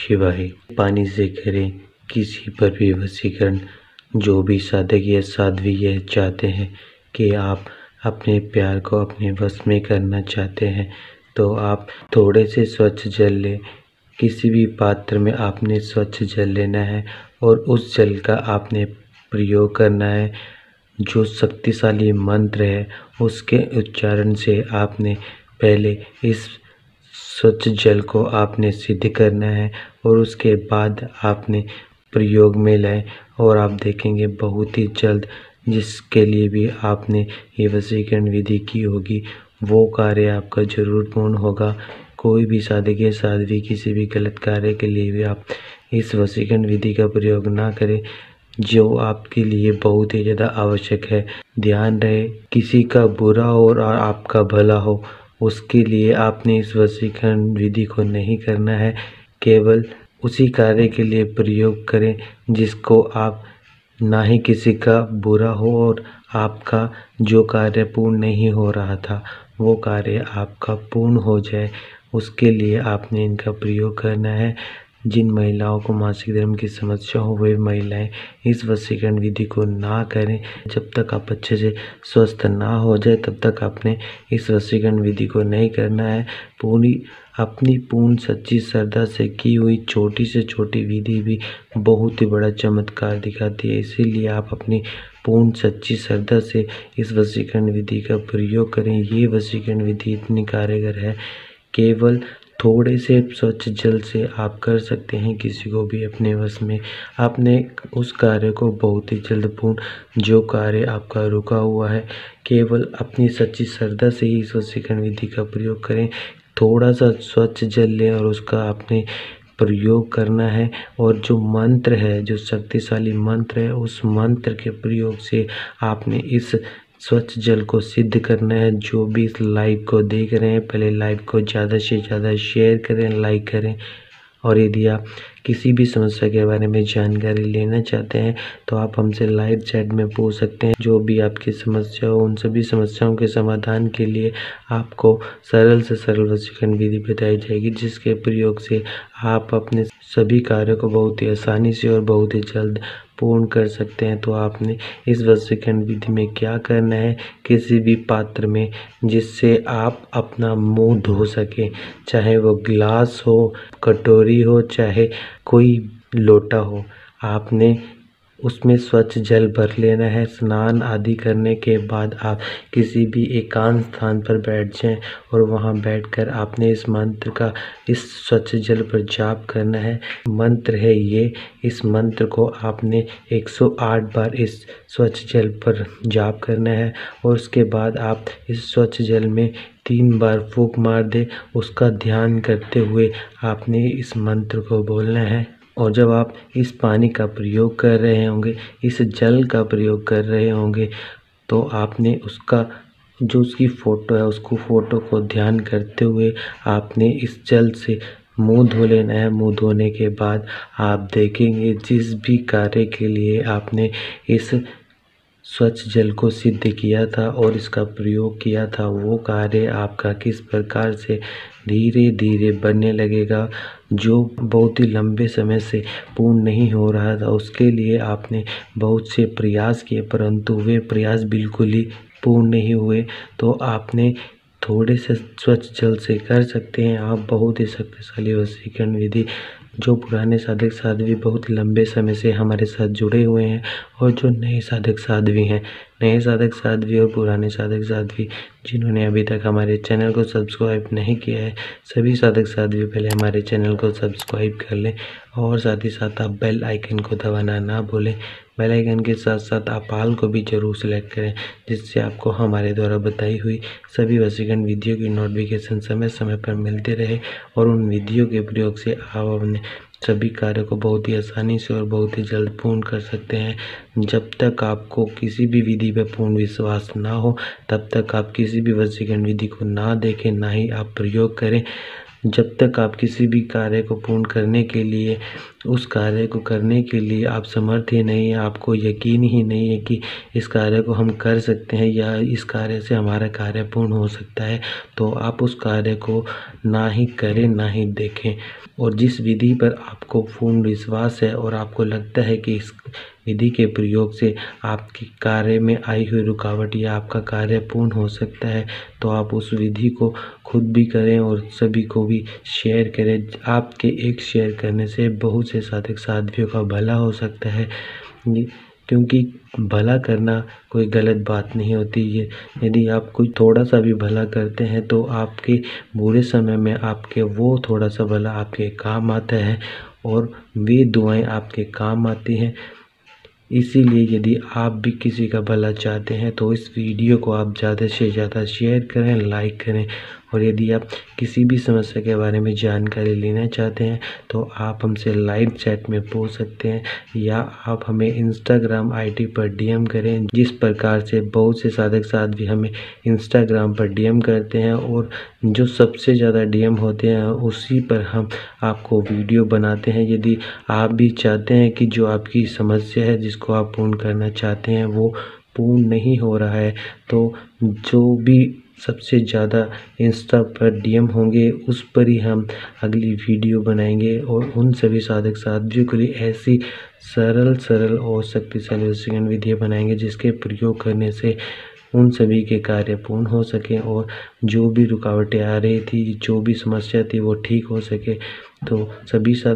शिवाय। पानी से करें किसी पर भी वशीकरण। जो भी साधक या साध्वी यह चाहते हैं कि आप अपने प्यार को अपने वश में करना चाहते हैं तो आप थोड़े से स्वच्छ जल लें। किसी भी पात्र में आपने स्वच्छ जल लेना है और उस जल का आपने प्रयोग करना है। जो शक्तिशाली मंत्र है उसके उच्चारण से आपने पहले इस स्वच्छ जल को आपने सिद्ध करना है और उसके बाद आपने प्रयोग में लाएं और आप देखेंगे बहुत ही जल्द जिसके लिए भी आपने ये वशीकरण विधि की होगी वो कार्य आपका जरूर पूर्ण होगा। कोई भी साधक या साध्वी किसी भी गलत कार्य के लिए भी आप इस वशीकरण विधि का प्रयोग ना करें जो आपके लिए बहुत ही ज़्यादा आवश्यक है। ध्यान रहे किसी का बुरा हो और आपका भला हो उसके लिए आपने इस वशीकरण विधि को नहीं करना है। केवल उसी कार्य के लिए प्रयोग करें जिसको आप ना ही किसी का बुरा हो और आपका जो कार्य पूर्ण नहीं हो रहा था वो कार्य आपका पूर्ण हो जाए उसके लिए आपने इनका प्रयोग करना है। जिन महिलाओं को मासिक धर्म की समस्या हो वे महिलाएं इस वशीकरण विधि को ना करें। जब तक आप अच्छे से स्वस्थ ना हो जाए तब तक आपने इस वशीकरण विधि को नहीं करना है। अपनी पूर्ण सच्ची श्रद्धा से की हुई छोटी से छोटी विधि भी बहुत ही बड़ा चमत्कार दिखाती है। इसीलिए आप अपनी पूर्ण सच्ची श्रद्धा से इस वशीकरण विधि का प्रयोग करें। ये वशीकरण विधि इतनी कारगर है केवल थोड़े से स्वच्छ जल से आप कर सकते हैं किसी को भी अपने वश में। आपने उस कार्य को बहुत ही जल्द पूर्ण जो कार्य आपका रुका हुआ है केवल अपनी सच्ची श्रद्धा से ही इस वशीकरण विधि का प्रयोग करें। थोड़ा सा स्वच्छ जल लें और उसका आपने प्रयोग करना है और जो मंत्र है जो शक्तिशाली मंत्र है उस मंत्र के प्रयोग से आपने इस स्वच्छ जल को सिद्ध करना है। जो भी इस लाइव को देख रहे हैं पहले लाइव को ज़्यादा से ज़्यादा शेयर करें, लाइक करें और यदि आप किसी भी समस्या के बारे में जानकारी लेना चाहते हैं तो आप हमसे लाइव चैट में पूछ सकते हैं। जो भी आपकी समस्या हो उन सभी समस्याओं के समाधान के लिए आपको सरल से सरल वशीकरण विधि बताई जाएगी जिसके प्रयोग से आप अपने सभी कार्यों को बहुत ही आसानी से और बहुत ही जल्द पूर्ण कर सकते हैं। तो आपने इस वशीकरण विधि में क्या करना है किसी भी पात्र में जिससे आप अपना मुंह धो सकें, चाहे वो गिलास हो, कटोरी हो, चाहे कोई लोटा हो, आपने उसमें स्वच्छ जल भर लेना है। स्नान आदि करने के बाद आप किसी भी एकांत स्थान पर बैठ जाएं और वहां बैठकर आपने इस मंत्र का इस स्वच्छ जल पर जाप करना है। मंत्र है ये, इस मंत्र को आपने 108 बार इस स्वच्छ जल पर जाप करना है और उसके बाद आप इस स्वच्छ जल में 3 बार फूंक मार दे। उसका ध्यान करते हुए आपने इस मंत्र को बोलना है और जब आप इस पानी का प्रयोग कर रहे होंगे, इस जल का प्रयोग कर रहे होंगे तो आपने उसका जो उसकी फ़ोटो है उसको फ़ोटो को ध्यान करते हुए आपने इस जल से मुंह धो लेना है। मुंह धोने के बाद आप देखेंगे जिस भी कार्य के लिए आपने इस स्वच्छ जल को सिद्ध किया था और इसका प्रयोग किया था वो कार्य आपका किस प्रकार से धीरे धीरे बनने लगेगा। जो बहुत ही लंबे समय से पूर्ण नहीं हो रहा था उसके लिए आपने बहुत से प्रयास किए परंतु वे प्रयास बिल्कुल ही पूर्ण नहीं हुए। तो आपने थोड़े से स्वच्छ जल से कर सकते हैं आप बहुत ही शक्तिशाली वशीकरण विधि। जो पुराने साधक साध्वी बहुत लंबे समय से हमारे साथ जुड़े हुए हैं और जो नए साधक साध्वी हैं, नए साधक साध्वी और पुराने साधक साध्वी जिन्होंने अभी तक हमारे चैनल को सब्सक्राइब नहीं किया है, सभी साधक साध्वी पहले हमारे चैनल को सब्सक्राइब कर लें और साथ ही साथ आप बेल आइकन को दबाना ना भूलें। बेल आइकन के साथ साथ आप ऑल को भी जरूर सेलेक्ट करें जिससे आपको हमारे द्वारा बताई हुई सभी वशीकरण विधियों की नोटिफिकेशन समय समय पर मिलते रहे और उन विधियों के प्रयोग से आप अपने सभी कार्यों को बहुत ही आसानी से और बहुत ही जल्द पूर्ण कर सकते हैं। जब तक आपको किसी भी विधि पर पूर्ण विश्वास ना हो तब तक आप किसी भी वशीकरण विधि को ना देखें ना ही आप प्रयोग करें। जब तक आप किसी भी कार्य को पूर्ण करने के लिए उस कार्य को करने के लिए आप समर्थ ही नहीं हैं, आपको यकीन ही नहीं है कि इस कार्य को हम कर सकते हैं या इस कार्य से हमारा कार्य पूर्ण हो सकता है, तो आप उस कार्य को ना ही करें, ना ही देखें। और जिस विधि पर आपको पूर्ण विश्वास है और आपको लगता है कि इस विधि के प्रयोग से आपके कार्य में आई हुई रुकावट या आपका कार्य पूर्ण हो सकता है, तो आप उस विधि को खुद भी करें और सभी को भी शेयर करें। आपके एक शेयर करने से बहुत से साधक साध्वियों का भला हो सकता है, क्योंकि भला करना कोई गलत बात नहीं होती है। यदि आप कोई थोड़ा सा भी भला करते हैं तो आपके बुरे समय में आपके वो थोड़ा सा भला आपके काम आता है और वे दुआएं आपके काम आती हैं। इसीलिए यदि आप भी किसी का भला चाहते हैं तो इस वीडियो को आप ज़्यादा से ज़्यादा शेयर करें, लाइक करें। और यदि आप किसी भी समस्या के बारे में जानकारी लेना चाहते हैं तो आप हमसे लाइव चैट में पूछ सकते हैं या आप हमें इंस्टाग्राम आईडी पर डीएम करें। जिस प्रकार से बहुत से साधक साध्वी हमें इंस्टाग्राम पर डीएम करते हैं और जो सबसे ज़्यादा डीएम होते हैं उसी पर हम आपको वीडियो बनाते हैं। यदि आप भी चाहते हैं कि जो आपकी समस्या है जिसको आप पूर्ण करना चाहते हैं वो पूर्ण नहीं हो रहा है, तो जो भी सबसे ज़्यादा इंस्टा पर डीएम होंगे उस पर ही हम अगली वीडियो बनाएंगे और उन सभी साधक साध्वियों के लिए ऐसी सरल और शक्तिशाली वशीकरण विधियाँ बनाएंगे जिसके प्रयोग करने से उन सभी के कार्य पूर्ण हो सके और जो भी रुकावटें आ रही थी, जो भी समस्या थी वो ठीक हो सके। तो सभी साथ